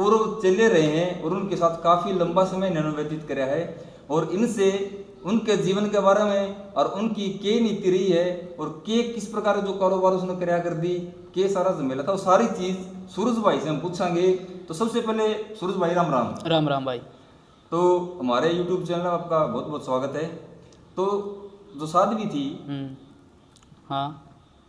पूर्व चले रहे हैं और उनके साथ काफ़ी लंबा समय इन्होंने व्यतीत किया है और इनसे उनके जीवन के बारे में और उनकी के नीति रही है और के किस प्रकार जो कारोबार उसने कराया कर दी, के सारा झमेला था, वो सारी चीज़ सूरज भाई से हम पूछांगे। तो सबसे पहले सूरज भाई राम राम। राम राम भाई। तो हमारे YouTube चैनल में आपका बहुत बहुत स्वागत है। तो जो साध्वी थी, हाँ,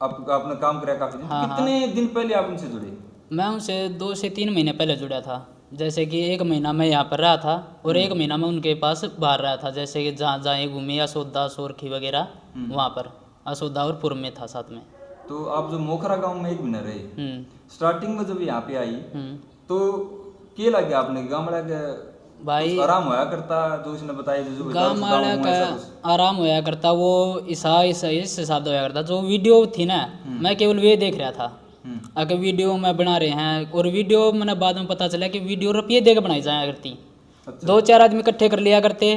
आपने काम कराया काफ़ी दिन, हाँ, कितने दिन पहले आप उनसे जुड़े? मैं उनसे 2 से 3 महीने पहले जुड़ा था। जैसे कि 1 महीना मैं यहाँ पर रहा था और 1 महीना मैं उनके पास बाहर रहा था। जैसे कि जहाँ जहाँ ये घूमी, असोदा, सोरखी वगैरह, वहाँ पर असोदा और पूर्व में था साथ में। तो आप जो मोखरा गांव में 1 महीना रहे, स्टार्टिंग में जब यहाँ पे आई तो क्या लगे आपने? गाँव वाला के भाई आराम होया करता जो उसने बताया, जो गाँव वाला का आराम होया करता, वो इस हिसाब से होया करता। जो वीडियो थी ना, मैं केवल वे देख रहा था। अगर वीडियो में बना रहे हैं और वीडियो मैंने बाद में पता चला कि वीडियो रुपये दे के बनाई जाया करती। अच्छा। 2-4 आदमी इकट्ठे कर लिया करते,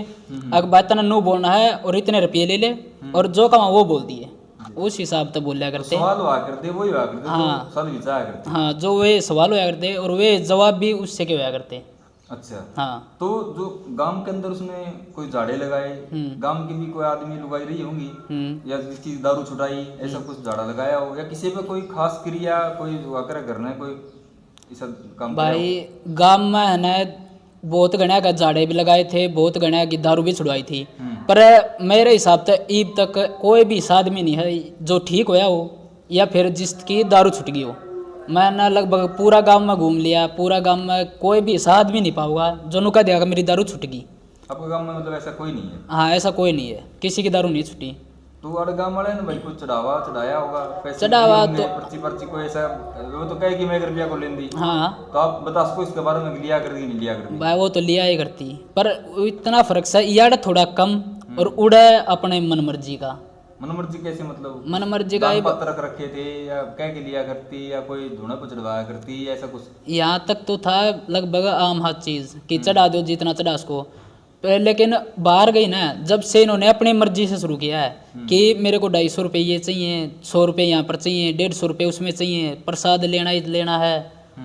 अगर बात नो बोलना है और इतने रुपये ले ले और जो कमा वो बोल दिए, उस हिसाब से बोल लिया करते। सवाल हुआ करते, वही हुआ करते, हाँ, सब विचार करते। हाँ, जो वे सवाल होया करते और वे जवाब भी उससे के होया करते। अच्छा, हाँ। तो जो गांव के अंदर उसने कोई झाड़े लगाए, गांव की भी कोई आदमी लुगाई रही होंगी या किसी दारू छुटाई, ऐसा कुछ झाड़ा लगाया हो या किसी पे कोई खास क्रिया कोई वाकर घर में कोई ऐसा काम? भाई गांव में है ना बहुत गणिया का झाड़े भी लगाए थे, बहुत गणिया की दारू भी छुड़वाई थी, पर मेरे हिसाब से अब तक कोई भी आदमी नहीं है जो ठीक होया हो या फिर जिसकी दारू छुट गई हो। मैंने लगभग पूरा गांव में घूम लिया, पूरा गांव में कोई भी आदमी नहीं पाऊंगा जो नुका देगा मेरी दारू छुट गई। आपके गांव में मतलब ऐसा कोई नहीं है? हाँ, ऐसा कोई नहीं है, किसी की दारू नहीं छुटी। तो और गांव वाले ने भाई कुछ चढ़ाया होगा, पैसे चढ़ावा तो पर्ची कोई ऐसा, वो तो कहे कि मैं 1 रुपया को लेंदी। हाँ, तो आप बता सको इसके बारे में, लिया कर दी नहीं लिया कर दी? भाई वो तो लिया ही करती, पर इतना फर्क सा यार थोड़ा कम और उड़े अपने मन मर्जी का। मन मर्जी कैसे मतलब? मन मर्जी का पत्र रख रखे थे या कह के लिया करती या कोई धुना पर चढ़वाया करती ऐसा कुछ? यहाँ तक तो था लगभग आम हर चीज़ कि चढ़ा दो जितना चढ़ा उसको, लेकिन बाहर गई ना जब से इन्होंने अपनी मर्जी से शुरू किया है कि मेरे को 250 रुपये ये चाहिए, 100 रुपये यहाँ पर चाहिए, 150 रुपये उसमें चाहिए, प्रसाद लेना है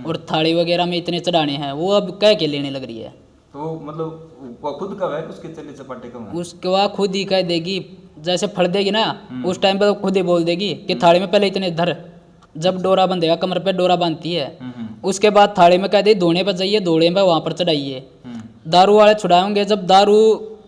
और थाली वगैरह में इतने चढ़ाने हैं, वो अब कह के लेने लग रही है। तो मतलब वो खुद का है, उसके चले चपाटे कम है, उसके बाद खुद ही कह देगी, जैसे फड़ देगी ना उस टाइम पे खुद ही बोल देगी कि थाली में पहले इतने धर। जब डोरा बंधेगा कमर पे डोरा बांधती है, उसके बाद थाली में कह दे धोने पर जाइए, धोने में वहाँ पर चढ़ाइए। दारू वाले छुड़ाएंगे, जब दारू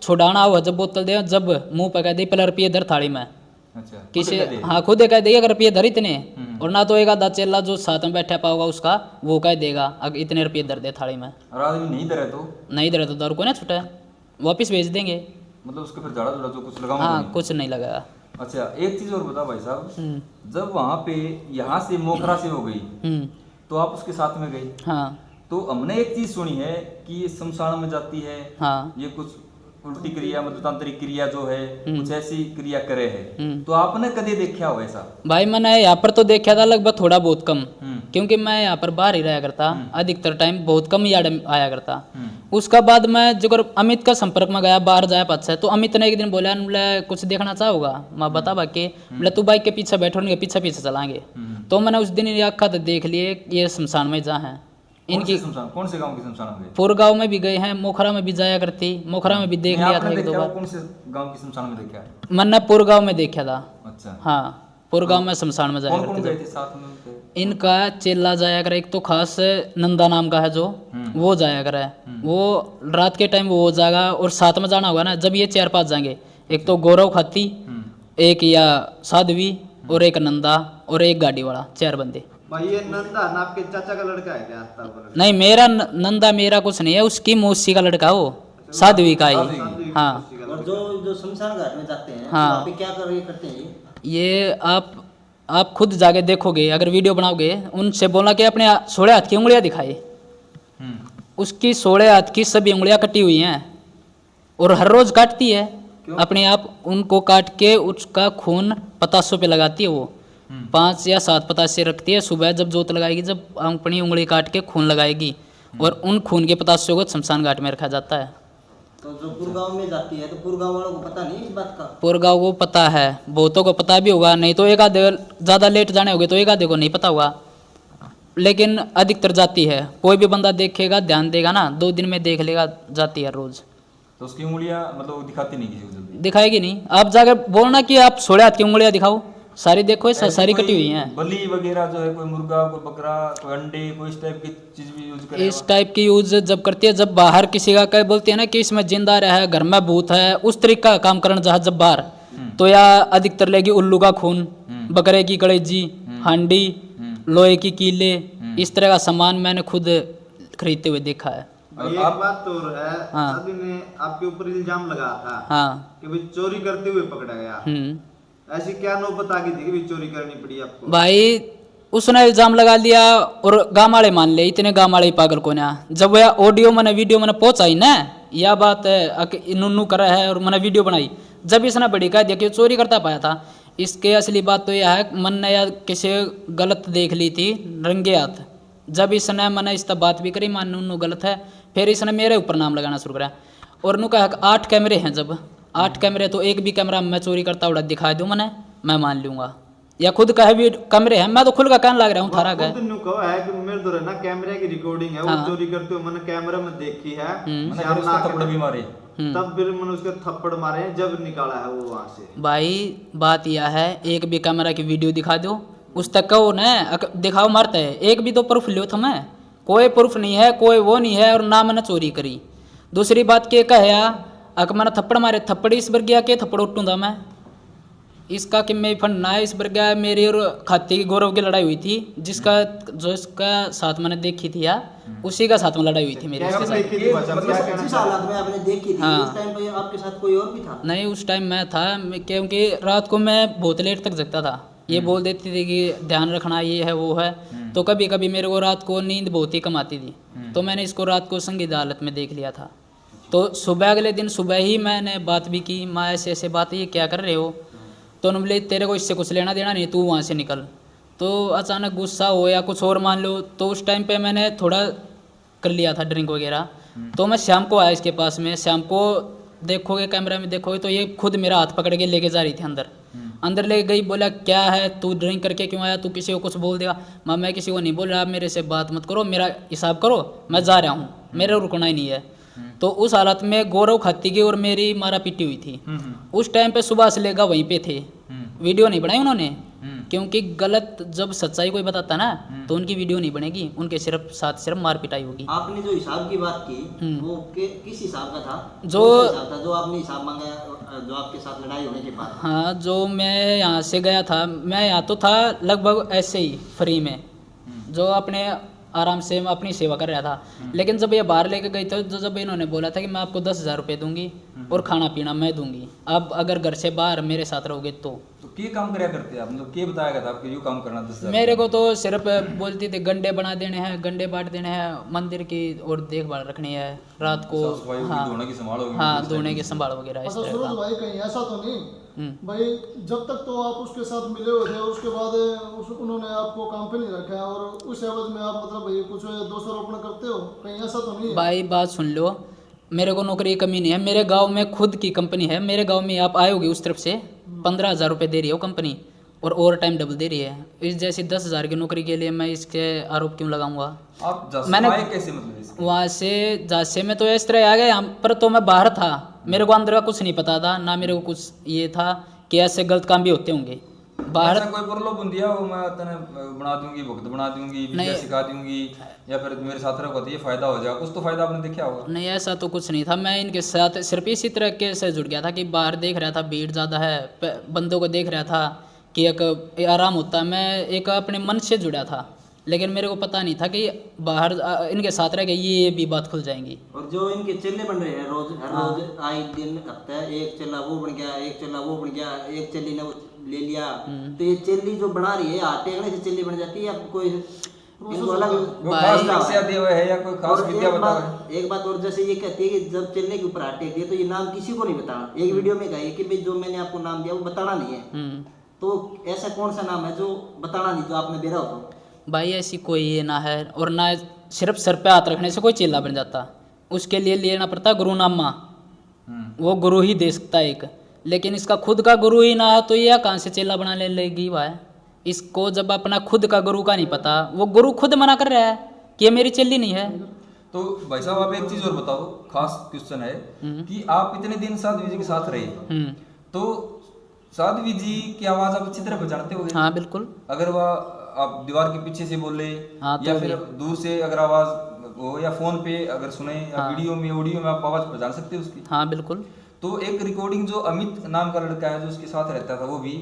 छुड़ाना हो जब बोतल दे, जब मुंह पे कह दी पहले रुपये धर थाली में। अच्छा, किसी हाँ खुद कह देगा अगर रुपये धर इतने, और ना तो एक आधा चेला जो साथ में बैठा पाओगा उसका वो कह देगा अगर इतने रुपये धर दे थाली में। और आदमी नहीं धरे तो दारू को ना छुटा वापिस भेज देंगे, मतलब उसके फिर झाड़ा जो कुछ लगाऊंगा? हाँ, कुछ नहीं लगाया। अच्छा, एक चीज और बता भाई साहब, जब वहाँ पे यहाँ से मोखरा से हो गई तो आप उसके साथ में गई। हाँ, तो हमने एक चीज सुनी है कि ये शमशान में जाती है, हाँ, ये कुछ उल्टी क्रिया मतलब तांत्रिक क्रिया जो है कुछ ऐसी क्रिया करे है, तो आपने कभी देखा हो ऐसा? भाई मैंने यहाँ पर तो देखा था लगभग थोड़ा बहुत कम, क्योंकि मैं यहाँ पर बाहर ही रहा करता, अधिकतर टाइम बहुत कम ही आया करता। उसका बाद मैं जब अमित का संपर्क में गया बाहर जाया पाछा, तो अमित ने एक दिन बोला कुछ देखना चाहोगा? मैं बता बाकी बोले तू बाइक के पीछे बैठो, उनके पीछे पीछे चलाएंगे। तो मैंने उस दिन आखा तो देख लिए ये शमशान में जहाँ है इनकी। कौन से गांव की शमशान में गए? पूर्व गांव में भी गए हैं, मोखरा में भी जाया करती, मोखरा में भी देख लिया था 1-2 बार। कौन से गांव की शमशान में देखा? मैंने पूर्व गांव में देखा था। अच्छा, हाँ, पूर्व गांव में शमशान में जाया कौन करते गए थे साथ में? इनका चेला जाया करे, एक तो खास नंदा नाम का है जो वो जाया करे, वो रात के टाइम वो जाएगा और साथ में जाना होगा ना, जब ये 4-5 जाएंगे, एक तो गौरव खाती, एक या साध्वी और एक नंदा और एक गाड़ी वाला, 4 बंदे। भाई ये नंदा आपके चाचा का लड़का है क्या? नहीं, मेरा नंदा मेरा कुछ नहीं है, उसकी मौसी का लड़का वो साध्वी का ही। हाँ, और जो शमशान घाट में जाते हैं हाँ, वहाँ पे क्या करते हैं ये आप खुद जाके देखोगे, अगर वीडियो बनाओगे उनसे बोलना कि अपने 16 हाथ की उंगलियां दिखाए। उसकी 16 हाथ की सभी उंगलियां कटी हुई हैं और हर रोज काटती है अपने आप, उनको काट के उसका खून पतासों पे लगाती है। वो 5 या 7 पतासे रखती है, सुबह जब जोत लगाएगी, जब अपनी उंगली काट के खून लगाएगी और उन खून के पतासों को शमशान घाट में रखा जाता है। तो जो पुरगांव में जाती है तो पुरगांव वालों को पता नहीं इस बात का? पुरगांव को पता है, बहुतों को पता भी होगा, नहीं तो एक आधे ज़्यादा लेट जाने होगे तो एक आधे को नहीं पता होगा। लेकिन अधिकतर जाती है। कोई भी बंदा देखेगा, ध्यान देगा ना, 2 दिन में देख लेगा, जाती है रोज। तो उसकी उंगलियां मतलब वो दिखाती नहीं किसी को जल्दी? दिखाएगी नहीं। आप जाकर बोलना कि आप सोड़े हाथ की उंगलियां दिखाओ, सारी देखो, ये सारी कटी हुई हैं। बलि वगैरह जो है, कोई मुर्गा, कोई बकरा, कोई अंडे, कोई इस टाइप की चीज भी यूज करेगा? इस टाइप की यूज जब करती है, जब बाहर किसी का कह बोलती है ना कि इसमें जिंदा रहा है, घर में भूत है, उस तरीके का काम करना जहाँ जब बाहर, तो या अधिकतर लेगी उल्लू का खून, बकरे की कलेजी, हांडी, लोहे की कीले, इस तरह का सामान मैंने खुद खरीदते हुए देखा है। एक बात तो है, हाँ। अभी ने आपके ऊपर इल्जाम लगाया था हाँ। कि भाई चोरी करते हुए पकड़ा गया। ऐसी क्या नौबत आ गई थी कि भाई चोरी करनी पड़ी आपको? भाई उसने इल्जाम लगा लिया और गाँव वाले मान ले, इतने गाँव वाले पागल को ना। जब वह ऑडियो मैंने वीडियो मैंने पहुंचाई ना, यह बात नुनू करा है और मैंने वीडियो बनाई, जब इसने बड़ी कह दिया कि चोरी करता पाया था। इसके असली बात तो यह है, मन ने या किसी गलत देख ली थी रंगे हाथ। जब इसने मैंने इस बात भी करी, मान नुनू गलत है, फिर इसने मेरे ऊपर नाम लगाना शुरू करा। और नु कहा 8 कैमरे हैं, जब 8 कैमरे तो एक भी कैमरा मैं चोरी करता हुआ दिखा दूं मैं मान लूंगा। या खुद कहे भी कैमरे हैं, मैं तो खुल का कहने लग रहा हूँ थारा का। खुद नु कहो है कि मेरे तो ना कैमरे की रिकॉर्डिंग है, वो चोरी करते हुए मैंने कैमरा में देखी है। मैंने उसको थप्पड़ भी मारे, तब फिर मैंने उसके थप्पड़ मारे हैं, जब निकाला है वो वहां से। भाई बात यह है, एक भी कैमरा की वीडियो दिखा दो, उस तक कहो ना दिखाओ मारता है, एक भी तो प्रूफ लियो तुम्हें। कोई प्रूफ नहीं है, कोई वो नहीं है, और ना मैंने चोरी करी। दूसरी बात के कहे अगर मैंने थप्पड़ मारे, थप्पड़ इस बर गया के थप्पड़ उठूंगा मैं इसका कि मैं फंड ना इस बर गया। मेरी और खाती की गौरव की लड़ाई हुई थी, जिसका साथ मैंने देखी थी या उसी का साथ में लड़ाई हुई थी मेरी इसके साथ। जिस हालत में आपने देखी थी, हाँ। उस टाइम पे आपके साथ कोई और भी था? नहीं, उस टाइम मैं था, क्योंकि रात को मैं बहुत लेट तक जगता था। ये बोल देती थी कि ध्यान रखना, ये है वो है, तो कभी कभी मेरे को रात को नींद बहुत ही कम आती थी, तो मैंने इसको रात को संगीत हालत में देख लिया था। तो सुबह अगले दिन सुबह ही मैंने बात भी की, माँ ऐसे ऐसे बात, ये क्या कर रहे हो? तो उन्होंने बोले तेरे को इससे कुछ लेना देना नहीं, तू वहाँ से निकल। तो अचानक गुस्सा हो या कुछ और मान लो, तो उस टाइम पे मैंने थोड़ा कर लिया था ड्रिंक वगैरह। तो मैं शाम को आया इसके पास में, शाम को देखोगे कैमरा में देखोगे तो ये खुद मेरा हाथ पकड़ के लेके जा रही थी अंदर ले गई। बोला क्या है तू ड्रिंक करके क्यों आया, तू किसी को कुछ बोल देगा? मैं किसी को नहीं बोल रहा, आप मेरे से बात मत करो, मेरा हिसाब करो, मैं जा रहा हूँ, मेरे रुकना ही नहीं है। तो उस हालत में गौरव खाती की और मेरी मारा पीटी हुई थी। उस टाइम पे सुबह से लेकर वहीं पे थे, वीडियो नहीं बनाई उन्होंने, क्योंकि गलत जब सच्चाई कोई बताता ना तो उनकी वीडियो नहीं बनेगी, उनके सिर्फ मार पिटाई होगी। आपने जो हिसाब की बात की वो किस हिसाब का था? जो हिसाब था जो आपने हिसाब मांगा, जो आपके साथ लड़ाई होने के बाद? हाँ, जो मैं यहाँ से गया था, मैं यहाँ तो था लगभग ऐसे ही फ्री में, जो अपने आराम से मैं अपनी सेवा कर रहा था। लेकिन जब ये बाहर लेके गई तो जब इन्होंने बोला था कि मैं आपको 10,000 रुपये दूंगी और खाना पीना मैं दूंगी, अब अगर घर से बाहर मेरे साथ रहोगे तो क्या काम कराया करते हैं आप? मतलब क्या बताया गया था आपको यूँ काम करना? 10,000 मेरे को तो सिर्फ बोलती थी गंडे बना देने हैं, गंडे बांट देने हैं, मंदिर की और देखभाल रखनी है, रात को हाँ धोने की संभाल होगी, हाँ धोने की संभाल वगैरह इस तरह का। भाई कहीं ऐसा तो नहीं भाई, जब तक तो आप उसके साथ मिले हुए थे, उसके बाद उन्होंने आपको काम पे नहीं रखा है और उस एवज में आप मतलब भाई कुछ दोषारोपण करते हो, कहीं ऐसा तो नहीं है? भाई बात सुन लो, मेरे को नौकरी की कमी नहीं है, मेरे गांव में खुद की कंपनी है, मेरे गांव में आप आए होगे उस तरफ से 15,000 रुपये दे रही है वो कंपनी, और ओवर टाइम डबल दे रही है। इस जैसी 10,000 की नौकरी के लिए मैं इसके आरोप क्यों लगाऊंगा? आप मैंने कैसे मतलब वहाँ से जासे में तो इस तरह आ गया, यहाँ पर तो मैं बाहर था, मेरे को अंदर का कुछ नहीं पता था, ना मेरे को कुछ ये था कि ऐसे गलत काम भी होते होंगे बाहर। कोई प्रलोभन दिया वो मैं तने बना दूंगी, भक्त बना दूंगी, विद्या सिखा दूंगी, या फिर मेरे साथ रहो ये फायदा हो जाएगा, कुछ तो फायदा आपने देखा होगा? नहीं, ऐसा तो कुछ नहीं था। मैं इनके साथ सिर्फ इसी तरह के से जुड़ गया था कि बाहर देख रहा था भीड़ ज़्यादा है, बंदों को देख रहा था कि एक आराम होता है, मैं एक अपने मन से जुड़ा था, लेकिन मेरे को पता नहीं था कि बाहर इनके साथ रह के ये भी बात खुल जाएंगी। और जो इनके चेले बन रहे हैं हर रोज आए दिन हफ्ता है, एक चेला वो बन गया, एक चेला वो बन गया, एक चेली ने ले लिया, तो ये चेली जो बना रही है हाथ टेकने से चेली बन जाती है या कोई इनको अलग है या कोई खास विद्या बता रहा है? एक बात और, जैसे ये कहती है कि जब चेले के ऊपर हाथ टेक दिए तो ये नाम किसी को नहीं बताना, एक वीडियो में कही कि भाई जो मैंने आपको नाम दिया वो बताना नहीं है, तो ऐसा कौन सा नाम है जो बताना नहीं, जो आपने बेरा हो? तो भाई ऐसी कोई ये ना है, और ना सिर्फ सर पे हाथ रखने से कोई चेला बन जाता, उसके लिए लेना पड़ता गुरुनामा, वो गुरु ही दे सकता है एक, लेकिन इसका खुद का गुरु ही ना है तो यह कहाँ से चेला बना ले लेगी भाई? इसको जब अपना खुद का गुरु का नहीं पता, वो गुरु खुद मना कर रहा है कि ये मेरी चेली नहीं है। तो भाई साहब आप एक चीज और बताओ, खास क्वेश्चन है कि आप इतने दिन साध्वी जी के साथ रहे, तो साध्वी जी की आवाज आप अच्छी तरह पहचानते होंगे? हाँ बिल्कुल। अगर वह आप दीवार के पीछे से बोले हाँ, या तो फिर दूर से अगर आवाज हो या फोन पे अगर सुने या वीडियो में ऑडियो में आप आवाज पहचान सकते हो उसकी? हाँ बिल्कुल। तो एक रिकॉर्डिंग जो अमित नाम का लड़का है जो उसके साथ रहता था, वो भी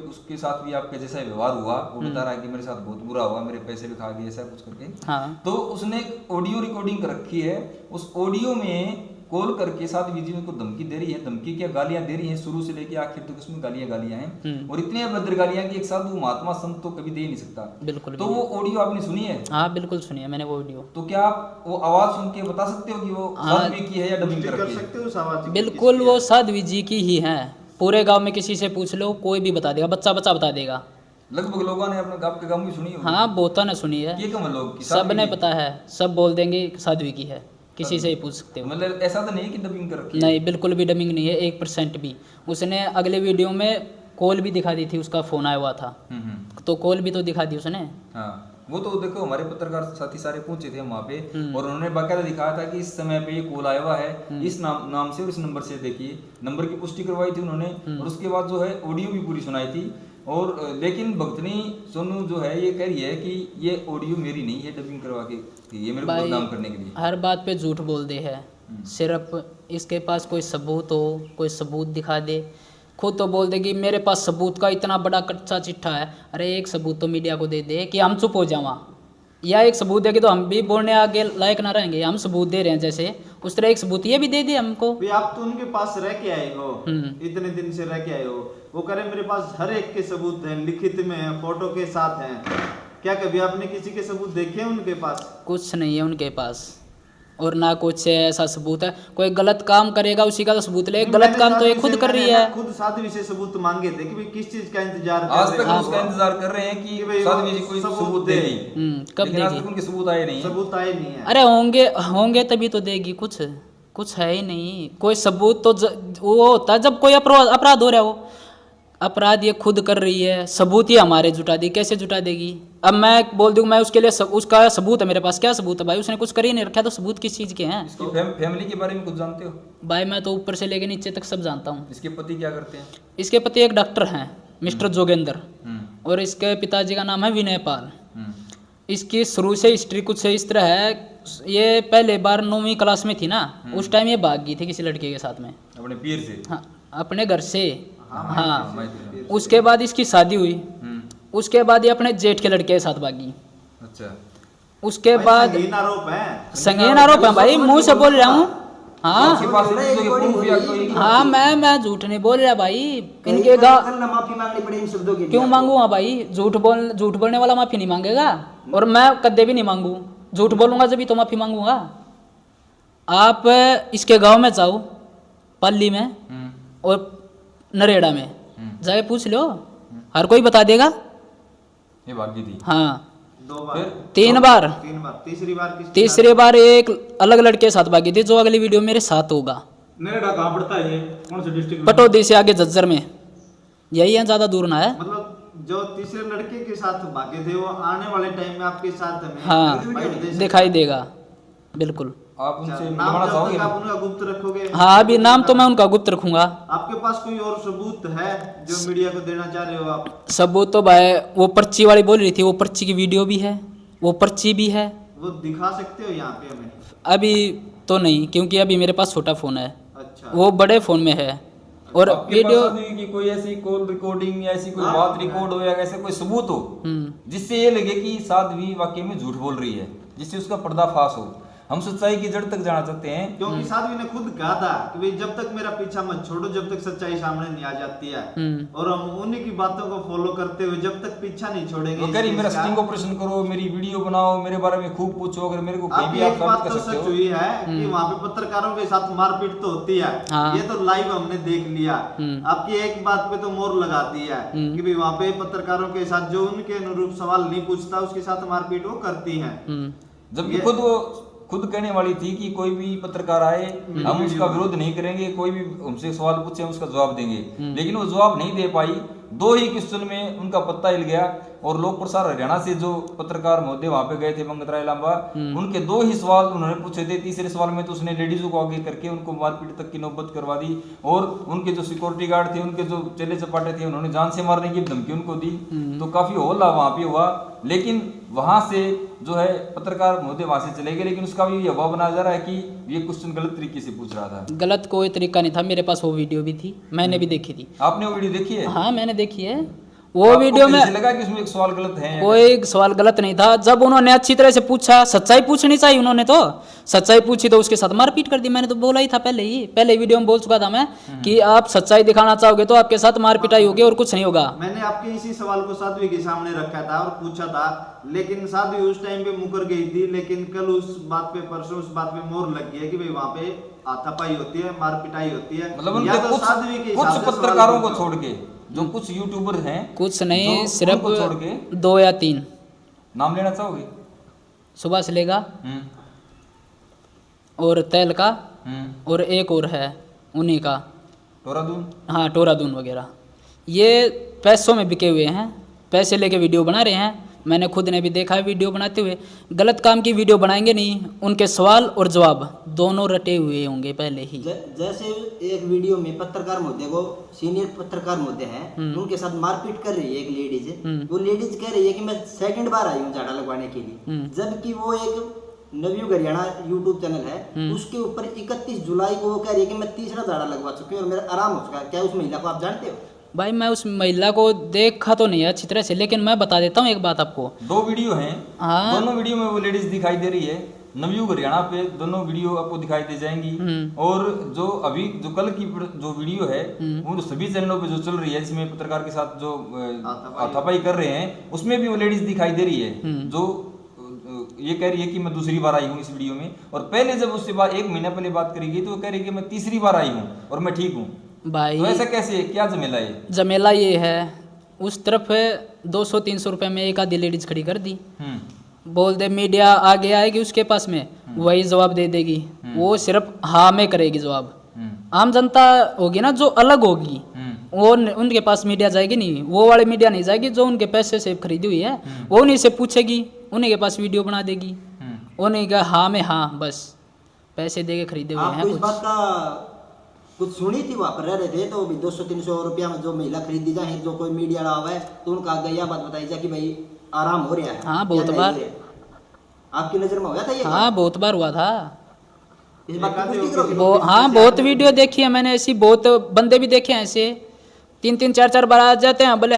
उसके साथ भी आपके जैसा ही व्यवहार हुआ, वो बता रहा है कि मेरे साथ बहुत बुरा हुआ, मेरे पैसे भी खा गए, ऐसा कुछ करके। हाँ। तो उसने एक ऑडियो रिकॉर्डिंग कर रखी है, उस ऑडियो में कॉल करके साध्वी जी उनको धमकी दे रही है। धमकी क्या, गालियां दे रही है, शुरू से लेके आखिर तक उसमें गालियां हैं, और इतनी अभद्र गालियां कि एक साधु महात्मा संत तो कभी दे ही नहीं सकता। बिल्कुल। तो वो ऑडियो आपने सुनी है? हाँ बिल्कुल सुनी है मैंने वो वीडियो। तो क्या आप वो आवाज सुन के बता सकते हो कि वो साध्वी की है या डबिंग कर रखी है? सकते हो उस आवाज की? बिल्कुल वो साध्वी जी की ही है। पूरे गांव में किसी से पूछ लो, कोई भी बता देगा, बच्चा बता देगा। लगभग लोगों ने अपने आपके गांव में सुनी होगी। हाँ बहुतों ने सुनी है, ये कम लोग सब ने पता है, सब बोल देंगे साध्वी की है, किसी से ही पूछ सकते हो। मतलब ऐसा तो नहीं कि डबिंग कर रखी है? नहीं बिल्कुल भी डबिंग नहीं है, 1% भी। उसने अगले वीडियो में कॉल भी दिखा दी थी, उसका फोन आया हुआ था, तो कॉल भी तो दिखा दी उसने। हाँ वो तो देखो हमारे पत्रकार साथी सारे पहुंचे थे वहाँ पे, और उन्होंने बाकायदा दिखाया था कि इस समय पे ये कॉल आया हुआ है, इस नाम से और इस नंबर से, देखिए नंबर की पुष्टि करवाई थी उन्होंने, और उसके बाद जो है ऑडियो भी पूरी सुनाई थी। और लेकिन भक्तनी सोनू जो है ये कह रही है कि ये ऑडियो मेरी नहीं है, डबिंग करवा के ये मेरे को बदनाम करने के लिए हर बात पे झूठ बोल दे है। सिर्फ इसके पास कोई सबूत हो, कोई सबूत दिखा दे, खुद तो बोल देगी मेरे पास सबूत का इतना बड़ा कच्चा चिट्ठा है। अरे एक सबूत तो मीडिया को दे दे कि हम चुप हो जावा, या एक सबूत देगी तो हम भी बोलने आगे लायक ना रहेंगे। हम सबूत दे रहे हैं जैसे, उस तरह एक सबूत ये भी दे दे हमको। भी आप तो उनके पास रह के आए हो, इतने दिन से रह के आए हो, वो कह रहे मेरे पास हर एक के सबूत हैं, लिखित में है, फोटो के साथ हैं। क्या कभी आपने किसी के सबूत देखे हैं उनके पास? कुछ नहीं है उनके पास, और ना कुछ ऐसा सबूत है। कोई गलत काम करेगा उसी का तो सबूत ले, गलत काम तो ये खुद कर रही है। खुद साध्वी से सबूत मांगे थे कि भाई किस चीज का इंतजार कर आज रहे तक हो? उसका इंतजार कर रहे हैं कि साध्वी जी कोई सबूत दे दी, कब लेकिन आज देगी? तक उनके सबूत आए नहीं है। सबूत आए नहीं है। अरे होंगे तभी तो देगी। कुछ है ही नहीं कोई सबूत। तो वो होता है जब कोई अपराध हो रहा है, वो अपराध ये खुद कर रही है, सबूत ही हमारे जुटा दी, कैसे जुटा देगी? अब मैं बोल दूं मैं उसके लिए उसका सबूत है मेरे पास, क्या सबूत है भाई? उसने कुछ कर ही नहीं रखा, तो सबूत किस चीज़ के हैं? इसकी फैमिली के बारे में कुछ जानते हो? भाई मैं तो ऊपर से लेके नीचे तक सब जानता हूँ। इसके पति क्या करते हैं? इसके पति एक डॉक्टर हैं, मिस्टर जोगेंद्र, और इसके पिताजी का नाम है विनय पाल। इसकी शुरू से हिस्ट्री कुछ इस तरह है, ये पहले बार 9वीं क्लास में थी ना, उस टाइम ये भाग गई थी किसी लड़के के साथ में, अपने पीर से? हाँ अपने घर से। हाँ उसके बाद इसकी शादी हुई, उसके बाद ये अपने जेठ के लड़के के साथ भागी। अच्छा। उसके बाद संगीन आरोप है, संगीन आरोप है भाई, मुंह से बोल रहा हूँ। हाँ आपके पास इसके proof या कोई? हाँ मैं झूठ नहीं बोल रहा भाई। इनके गाँव माफी मांगनी पड़ी इन शब्दों के लिए। क्यों मांगूंगा भाई? झूठ बोलने वाला माफी नहीं मांगेगा, और मैं कदे भी नहीं मांगू। झूठ बोलूंगा जब भी तो माफी मांगूंगा। आप इसके गांव में जाओ, पल्ली में और नरेड़ा में जाके पूछ लो, हर कोई बता देगा। ये भागी थी? हाँ 2 बार, फिर? 3 बार। 3 बार, तीसरी बार एक अलग लड़के के साथ भागी थी, जो अगली वीडियो मेरे साथ होगा। नरेड़ा कहाँ पड़ता है ये? कौन से डिस्ट्रिक्ट? पटौदी से आगे झज्जर में, यही है, ज्यादा दूर ना है। मतलब जो तीसरे लड़के के साथ भागे थे वो आने वाले टाइम में आपके साथ हमें हाँ दिखाई देगा बिल्कुल। आप उनसे नाम मिलवाना जब चाहोगे? तक आप उनका गुप्त रखोगे? हाँ अभी नाम तो मैं उनका गुप्त रखूंगा। आपके पास कोई और सबूत है जो मीडिया को देना चाह रहे हो आप? सबूत तो भाई वो पर्ची वाली बोल रही थी, वो पर्ची की वीडियो भी है, वो पर्ची भी है। वो दिखा सकते हो यहाँ पे हमें? अभी तो नहीं, क्योंकि अभी मेरे पास छोटा फोन है, अच्छा। वो बड़े फोन में है। और आपके वीडियो पास साध्वी की कोई ऐसी कॉल रिकॉर्डिंग या ऐसी कोई बात रिकॉर्ड हो या ऐसे कोई सबूत हो जिससे ये लगे कि साध्वी वाकई में झूठ बोल रही है, जिससे उसका पर्दाफाश हो? हम सच्चाई की जड़ तक जाना चाहते हैं। क्योंकि साध्वी ने खुद कहा था कि भाई जब तक मेरा पीछा मत छोड़ो, जब तक सच्चाई सामने नहीं आ जाती है, और हम उन्हीं की बातों को फॉलो करते हुए जब तक पीछा नहीं छोड़ेंगे। वो कह रही मेरा स्टिंग ऑपरेशन करो, मेरी वीडियो बनाओ, मेरे बारे में खूब पूछो, अगर मेरे को कहीं भी आप एक बात साबित तो कर सकते सच हो। हुई है कि वहाँ पे पत्रकारों के साथ मारपीट तो होती है, हाँ। ये तो लाइव हमने देख लिया। आपकी एक बात पे तो मोहर लगा दी है कि भाई वहाँ पे पत्रकारों के साथ जो उनके अनुरूप सवाल नहीं पूछता उसके साथ मारपीट वो करती है। जबकि खुद कहने वाली थी कि कोई भी पत्रकार आए हम उसका विरोध नहीं करेंगे, कोई भी हमसे सवाल पूछे हम उसका जवाब देंगे, लेकिन वो जवाब नहीं दे पाई। दो ही क्वेश्चन में उनका पत्ता हिल गया। और लोक प्रसार हरियाणा से जो पत्रकार महोदय वहां पे गए थे पंकज राय लांबा, उनके दो ही सवाल उन्होंने पूछे थे। तीसरे सवाल में तो उसने लेडीजों को आगे करके उनको मारपीट तक की नौबत करवा दी। और उनके जो सिक्योरिटी गार्ड थे, उनके जो चेले चपाटे थे, उन्होंने जान से मारने की धमकी उनको दी। तो काफी हल्ला वहां पे हुआ। लेकिन वहां से जो है पत्रकार महोदय वहां से चले गए, लेकिन उसका भी हवा बनाया जा रहा है कि ये क्वेश्चन गलत तरीके से पूछ रहा था। गलत कोई तरीका नहीं था, मेरे पास वो वीडियो भी थी, मैंने भी देखी थी। आपने वो वीडियो देखी है? हाँ मैंने देखी है। वो वीडियो में लगा कि उसमें एक सवाल गलत है? कोई सवाल गलत नहीं था। जब उन्होंने अच्छी तरह से पूछा, सच्चाई पूछनी चाहिए, उन्होंने तो सच्चाई पूछी तो उसके साथ मारपीट कर दी। मैंने तो बोला ही था पहले वीडियो में बोल चुका था मैं कि आप सच्चाई दिखाना चाहोगे तो आपके साथ मारपीटाई होगी और कुछ नहीं होगा। मैंने आपके इसी सवाल को साध्वी के सामने रखा था और पूछा था, लेकिन साध्वी उस टाइम पे मुकर गई थी। लेकिन कल उस बात पे, परसों उस बात पे मोहर लग गई है कि भाई वहाँ पे हाथापाई होती है, मारपिटाई होती है। मतलब उनके या तो कुछ साध्वी के हिसाब से पत्रकारों को सवाल छोड़ के, जो कुछ यूट्यूबर हैं, कुछ नहीं, जो सिर्फ उनको छोड़ के 2 या 3 नाम लेना चाहोगे? सुभाष लेगा और तैल का और एक और है उन्हीं का, टोरादून। हाँ टोरादून वगैरह। ये पैसों में बिके हुए हैं, पैसे लेके वीडियो बना रहे हैं। मैंने खुद ने भी देखा है वीडियो बनाते हुए। गलत काम की वीडियो बनाएंगे नहीं, उनके सवाल और जवाब दोनों रटे हुए होंगे पहले ही। जैसे एक वीडियो में पत्रकार महोदय को, सीनियर पत्रकार महोदय हैं, उनके साथ मारपीट कर रही है एक लेडीज। वो लेडीज कह रही है कि मैं सेकंड बार आई हूँ झाड़ा लगवाने के लिए, जबकि वो एक नवयुग हरियाणा यूट्यूब चैनल है, उसके ऊपर 31 जुलाई को वो कह रही है कि मैं तीसरा झाड़ा लगवा चुकी हूँ और मेरा आराम हो चुका है। क्या उस महिला को आप जानते हो? भाई मैं उस महिला को देखा तो नहीं है अच्छी तरह से, लेकिन मैं बता देता हूँ एक बात आपको। 2 वीडियो हैं। हाँ। दोनों वीडियो में वो लेडीज दिखाई दे रही है। नवयुग हरियाणा पे दोनों वीडियो आपको दिखाई दे जाएंगी। और जो अभी जो कल की जो वीडियो है वो सभी चैनलों पे जो चल रही है, जिसमें पत्रकार के साथ जो हाथापाई कर रहे हैं, उसमें भी वो लेडीज दिखाई दे रही है, जो ये कह रही है कि मैं दूसरी बार आई हूँ इस वीडियो में। और पहले जब उससे बात 1 महीना पहले बात करी गई तो वो कह रही है कि मैं तीसरी बार आई हूँ और मैं ठीक हूँ। भाई तो ऐसा कैसे, क्या झमेला है? जमेला ये है, उस तरफ 200-300 रुपए में एक आधी लेडीज खड़ी कर दी। बोल दे मीडिया आगे आएगी उसके पास में, वही जवाब दे देगी। वो सिर्फ हाँ में करेगी जवाब। आम जनता होगी ना जो अलग होगी, वो उनके पास मीडिया जाएगी नहीं, वो वाले मीडिया नहीं जाएगी जो उनके पैसे से खरीदी हुई है। वो उन्हीं से पूछेगी, उन्हीं के पास वीडियो बना देगी। उन्हीं का हाँ में हाँ, बस पैसे दे के खरीदे हुए हैं। आपको इस बात का कुछ सुनी थी? वहाँ पर रह रहे थे तो 200-300 रुपया में जो महिला खरीदी जाए, जो कोई मीडिया रहा हुआ है तो उनका आगे यह बात बताई जाए कि भाई आराम हो रहा है। हाँ बहुत बार आपकी नजर में हुआ था ये? हाँ बहुत बार हुआ था। इस बात की पुष्टि करोगे? हाँ बहुत वीडियो देखी है मैंने ऐसी, बहुत बंदे भी देखे हैं ऐसे 3-3 4-4 बार आ जाते हैं बोले